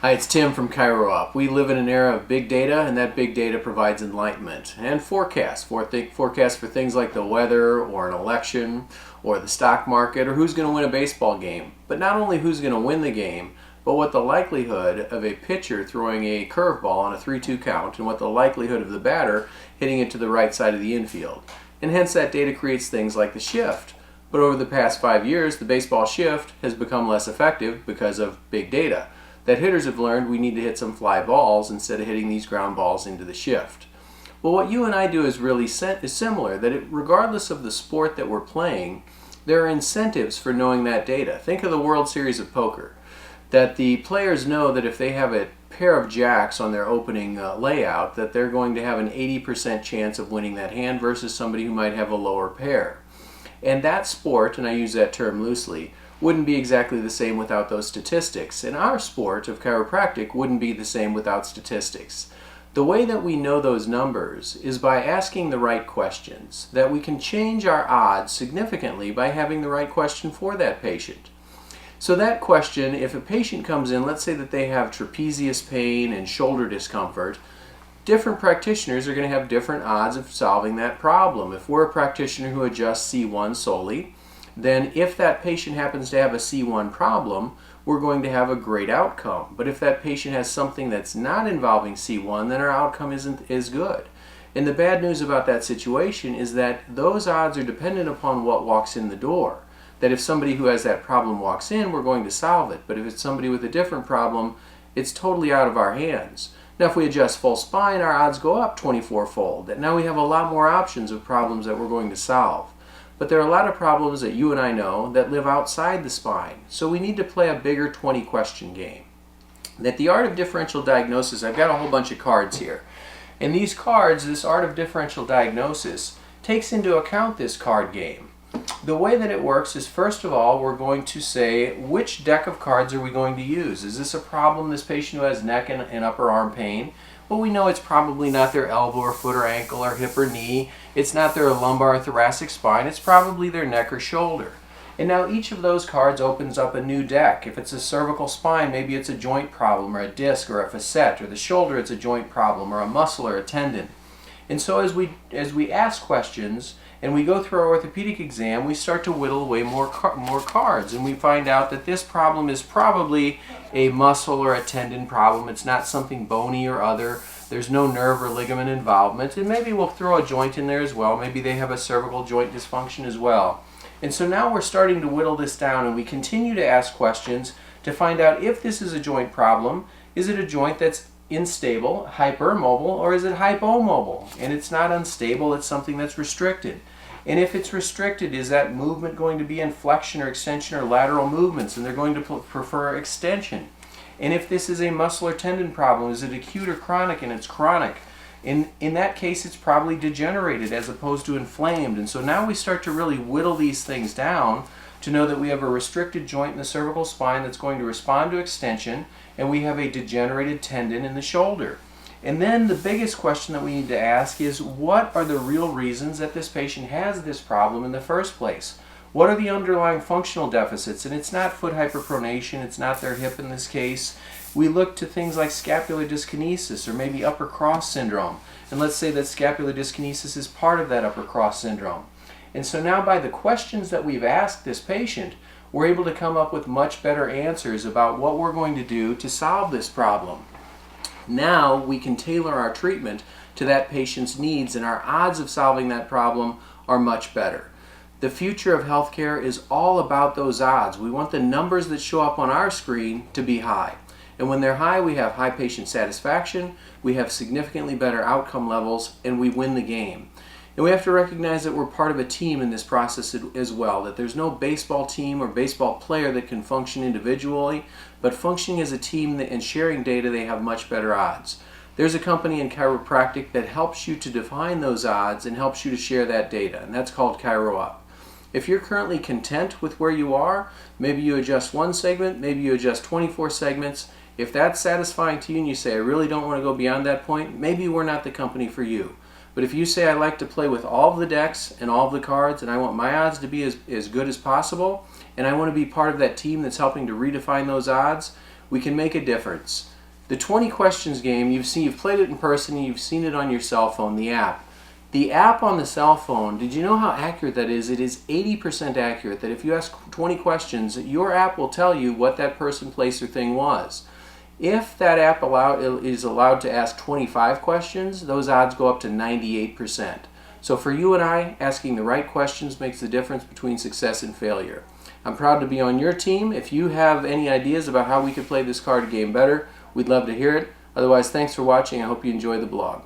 Hi, it's Tim from ChiroUp. We live in an era of big data, and that big data provides enlightenment and forecasts. Forecasts for things like the weather, or an election, or the stock market, or who's going to win a baseball game. But not only who's going to win the game, but what the likelihood of a pitcher throwing a curveball on a 3-2 count, and what the likelihood of the batter hitting it to the right side of the infield. And hence that data creates things like the shift. But over the past 5 years, the baseball shift has become less effective because of big data. That hitters have learned we need to hit some fly balls instead of hitting these ground balls into the shift. Well, what you and I do is really similar, that regardless of the sport that we're playing, there are incentives for knowing that data. Think of the World Series of Poker, that the players know that if they have a pair of jacks on their opening layout, that they're going to have an 80% chance of winning that hand versus somebody who might have a lower pair. And that sport, and I use that term loosely, wouldn't be exactly the same without those statistics. And our sport of chiropractic wouldn't be the same without statistics. The way that we know those numbers is by asking the right questions, that we can change our odds significantly by having the right question for that patient. So that question, if a patient comes in, let's say that they have trapezius pain and shoulder discomfort, different practitioners are going to have different odds of solving that problem. If we're a practitioner who adjusts C1 solely, then if that patient happens to have a C1 problem, we're going to have a great outcome. But if that patient has something that's not involving C1, then our outcome isn't as good. And the bad news about that situation is that those odds are dependent upon what walks in the door. That if somebody who has that problem walks in, we're going to solve it. But if it's somebody with a different problem, it's totally out of our hands. Now if we adjust full spine, our odds go up 24-fold. And now we have a lot more options of problems that we're going to solve. But there are a lot of problems that you and I know that live outside the spine. So we need to play a bigger 20-question game. That the art of differential diagnosis, I've got a whole bunch of cards here. And these cards, this art of differential diagnosis, takes into account this card game. The way that it works is, first of all, we're going to say, which deck of cards are we going to use? Is this a problem, this patient who has neck and upper arm pain? Well, we know it's probably not their elbow or foot or ankle or hip or knee. It's not their lumbar or thoracic spine. It's probably their neck or shoulder. And now each of those cards opens up a new deck. If it's a cervical spine, maybe it's a joint problem or a disc or a facet, or the shoulder, it's a joint problem or a muscle or a tendon. And so as we ask questions and we go through our orthopedic exam, we start to whittle away more cards, and we find out that this problem is probably a muscle or a tendon problem. It's not something bony or other. There's no nerve or ligament involvement, and maybe we'll throw a joint in there as well. Maybe they have a cervical joint dysfunction as well. And so now we're starting to whittle this down, and we continue to ask questions to find out if this is a joint problem. Is it a joint that's unstable, hypermobile, or is it hypomobile? And it's not unstable, it's something that's restricted. And if it's restricted, is that movement going to be in flexion or extension or lateral movements? And they're going to prefer extension. And if this is a muscle or tendon problem, is it acute or chronic? And it's chronic. In that case, it's probably degenerated as opposed to inflamed. And so now we start to really whittle these things down to know that we have a restricted joint in the cervical spine that's going to respond to extension, and we have a degenerated tendon in the shoulder. And then the biggest question that we need to ask is, what are the real reasons that this patient has this problem in the first place? What are the underlying functional deficits? And it's not foot hyperpronation, it's not their hip in this case. We look to things like scapular dyskinesis or maybe upper cross syndrome. And let's say that scapular dyskinesis is part of that upper cross syndrome. And so now by the questions that we've asked this patient, we're able to come up with much better answers about what we're going to do to solve this problem. Now we can tailor our treatment to that patient's needs, and our odds of solving that problem are much better. The future of healthcare is all about those odds. We want the numbers that show up on our screen to be high. And when they're high, we have high patient satisfaction, we have significantly better outcome levels, and we win the game. And we have to recognize that we're part of a team in this process as well, that there's no baseball team or baseball player that can function individually, but functioning as a team and sharing data, they have much better odds. There's a company in chiropractic that helps you to define those odds and helps you to share that data, and that's called ChiroUp. If you're currently content with where you are, maybe you adjust one segment, maybe you adjust 24 segments. If that's satisfying to you and you say, I really don't want to go beyond that point, maybe we're not the company for you. But if you say, I like to play with all of the decks and all of the cards, and I want my odds to be as good as possible, and I want to be part of that team that's helping to redefine those odds, we can make a difference. The 20 questions game, you've played it in person, you've seen it on your cell phone, the app. The app on the cell phone, did you know how accurate that is? It is 80% accurate, that if you ask 20 questions, your app will tell you what that person, place, or thing was. If that app is allowed to ask 25 questions, those odds go up to 98%. So for you and I, asking the right questions makes the difference between success and failure. I'm proud to be on your team. If you have any ideas about how we could play this card game better, we'd love to hear it. Otherwise, thanks for watching. I hope you enjoy the blog.